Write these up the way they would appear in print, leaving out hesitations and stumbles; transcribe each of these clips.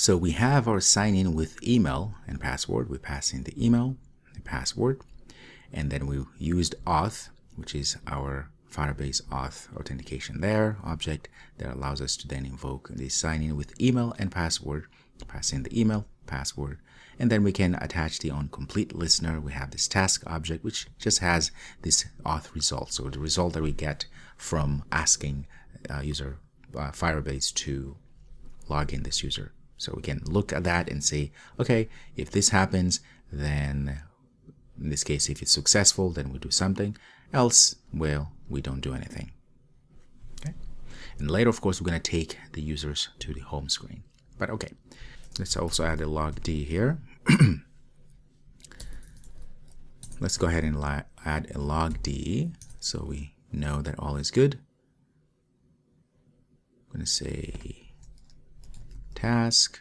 So we have our sign in with email and password. We pass in the email, the password, and then we used auth, which is our Firebase auth authentication there object that allows us to then invoke the sign in with email and password, pass in the email, password, and then we can attach the onComplete listener. We have this task object, which just has this auth result. So the result that we get from asking user Firebase to log in this user. So we can look at that and say, okay, if this happens, then in this case, if it's successful, then we do something else. Well, we don't do anything. Okay. And later, of course, we're going to take the users to the home screen. But okay, let's also add a log D here. Let's go ahead and add a log D so we know that all is good. I'm going to say task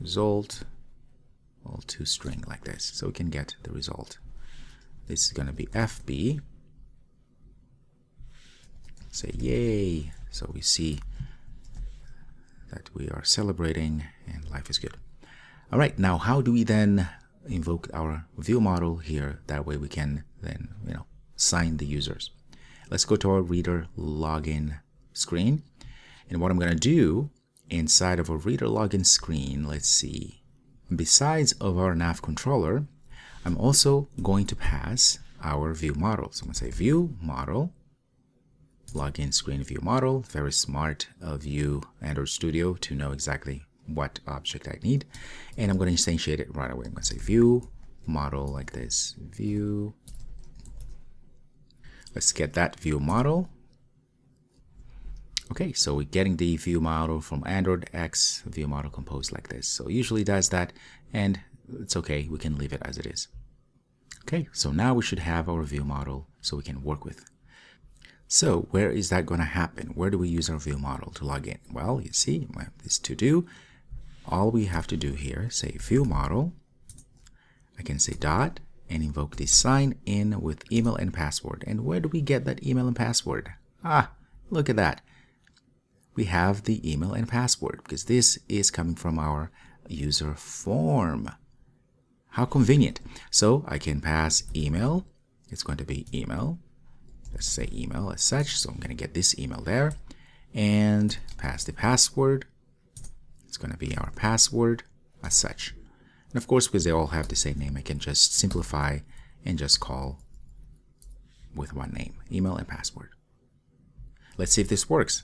result, all to string like this, so we can get the result. This is going to be FB. Say yay, so we see that we are celebrating and life is good. All right, now how do we then invoke our view model here? That way we can then, sign the users. Let's go to our reader login screen. And what I'm going to do inside of a reader login screen, let's see, besides of our nav controller, I'm also going to pass our view model. So I'm going to say view model, login screen view model. Very smart of you, Android Studio, to know exactly what object I need. And I'm going to instantiate it right away. I'm going to say view model like this, view. Let's get that view model. Okay, so we're getting the view model from Android X view model composed like this. So it usually does that, and it's okay. We can leave it as it is. Okay, so now we should have our view model so we can work with. So where is that going to happen? Where do we use our view model to log in? Well, you see, we have this to do. All we have to do here, say view model. I can say dot and invoke the sign in with email and password. And where do we get that email and password? Ah, look at that. We have the email and password because this is coming from our user form. How convenient. So I can pass email. It's going to be email. Let's say email as such. So I'm going to get this email there and pass the password. It's going to be our password as such. And of course, because they all have the same name, I can just simplify and just call with one name, email and password. Let's see if this works.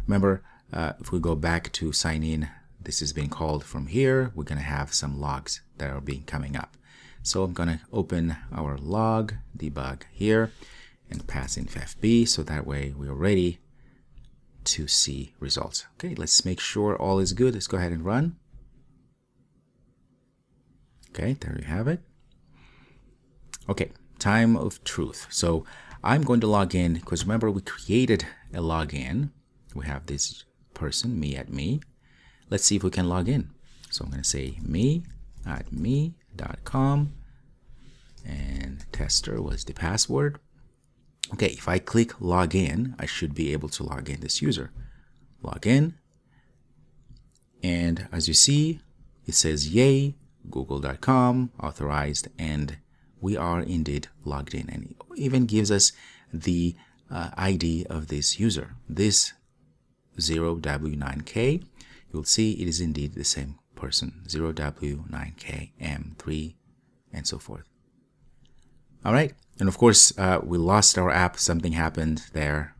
Remember, if we go back to sign in, this is being called from here. We're going to have some logs that are being coming up. So I'm going to open our log debug here and pass in FB. So that way we are ready to see results. Okay, let's make sure all is good. Let's go ahead and run. Okay, there you have it. Okay, time of truth. So I'm going to log in because remember we created a login. We have this person, me at me. Let's see if we can log in. So I'm going to say me@me.com and tester was the password. Okay, if I click login, I should be able to log in this user. Log in. And as you see, it says yay, google.com, authorized, and we are indeed logged in. And it even gives us the ID of this user. This 0W9K, you'll see it is indeed the same person, 0W9KM3 and so forth. All right, and of course we lost our app. Something happened there.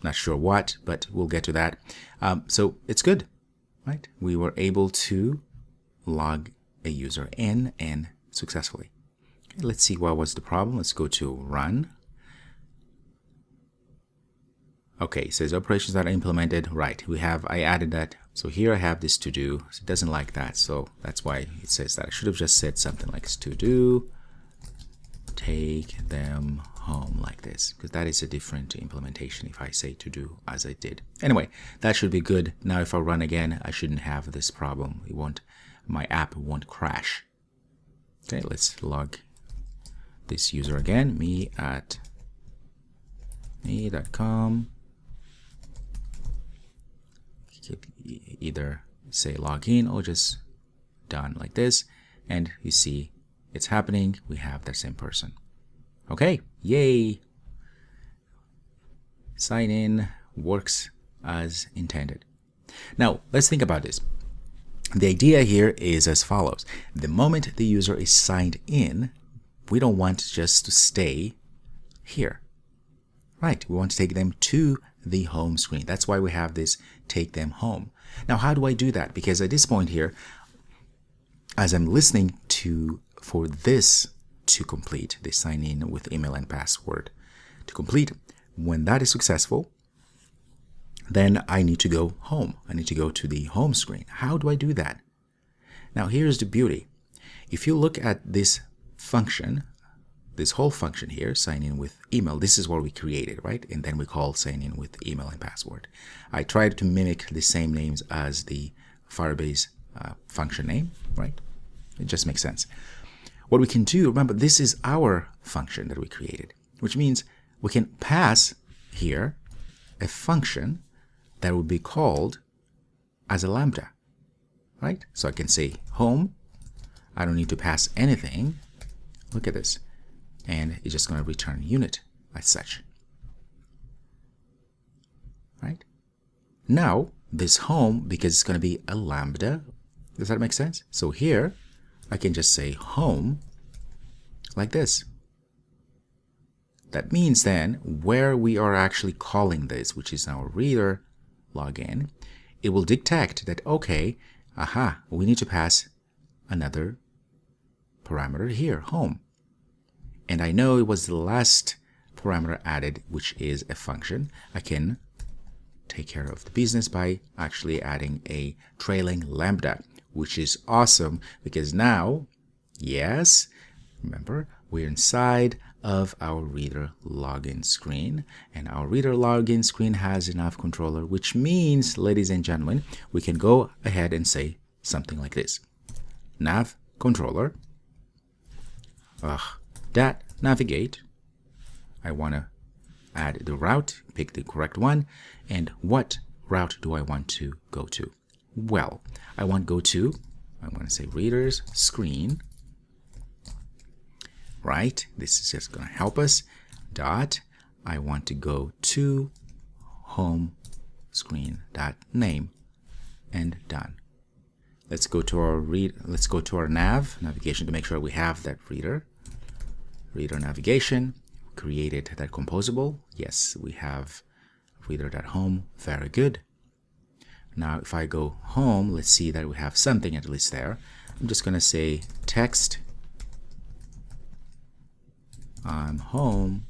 Not sure what, but we'll get to that. So it's good, right? We were able to log a user in and successfully. Okay, let's see what was the problem. Let's go to run. Okay, it says operations that are implemented. Right, I added that. So here I have this to do. So it doesn't like that. So that's why it says that. I should have just said something like to do, take them home like this, because that is a different implementation if I say to do as I did. Anyway, that should be good. Now if I run again, I shouldn't have this problem. It won't, my app won't crash. Okay, let's log this user again, me@me.com. could either say login or just done like this, and you see it's happening. We have the same person. Okay, yay! Sign in works as intended. Now let's think about this. The idea here is as follows. The moment the user is signed in, we don't want just to stay here, right? We want to take them to the home screen. That's why we have this take them home. Now, how do I do that? Because at this point here, as I'm listening for this to complete, the sign in with email and password to complete, when that is successful, then I need to go home. I need to go to the home screen. How do I do that? Now, here's the beauty. If you look at this function, this whole function here, sign in with email, this is what we created, right? And then we call sign in with email and password. I tried to mimic the same names as the Firebase function name, right? It just makes sense. What we can do, remember, this is our function that we created, which means we can pass here a function that would be called as a lambda, right? So I can say home. I don't need to pass anything. Look at this. And it's just going to return unit as such, right? Now, this home, because it's going to be a lambda, does that make sense? So here, I can just say home like this. That means then where we are actually calling this, which is our reader login, it will detect that, okay, aha, we need to pass another parameter here, home. And I know it was the last parameter added, which is a function. I can take care of the business by actually adding a trailing lambda, which is awesome because now, yes, remember, we're inside of our reader login screen, and our reader login screen has a nav controller, which means, ladies and gentlemen, we can go ahead and say something like this. Nav controller, that navigate. I want to add the route, pick the correct one, and what route do I want to go to? Well, I want to go to, I'm going to say readers screen, right? This is just going to help us. Dot, I want to go to home screen dot name, and done. Let's go to our navigation to make sure we have that reader navigation. Created that composable. Yes, we have reader.home. Very good. Now if I go home, let's see that we have something at least there. I'm just going to say text I'm home.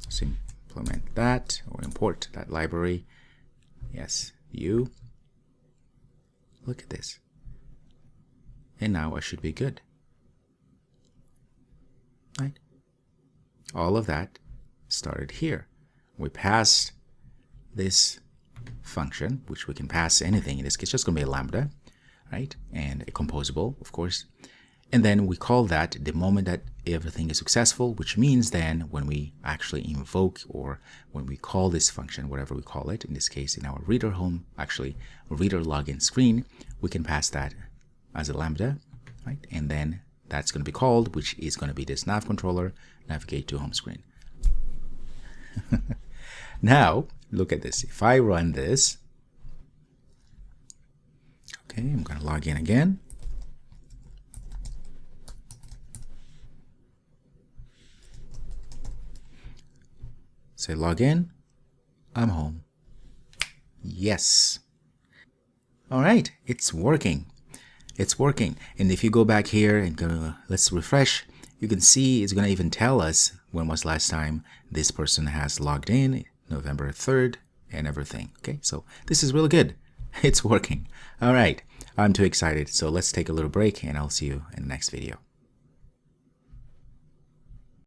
Let's implement that or import that library. Yes, view. Look at this. And now I should be good. Right? All of that started here. We passed this function, which we can pass anything. In this case, just going to be a lambda, right? And a composable, of course. And then we call that the moment that everything is successful, which means then when we actually invoke or when we call this function, whatever we call it, in this case, in our reader home, actually reader login screen, we can pass that as a lambda, right? And then that's going to be called, which is going to be this nav controller, navigate to home screen. Now, look at this. If I run this, okay, I'm going to log in again. Say login, I'm home. Yes. All right, it's working. It's working. And if you go back here and go, let's refresh, you can see it's going to even tell us when was last time this person has logged in, November 3rd and everything. Okay, so this is really good. It's working. All right, I'm too excited. So let's take a little break and I'll see you in the next video.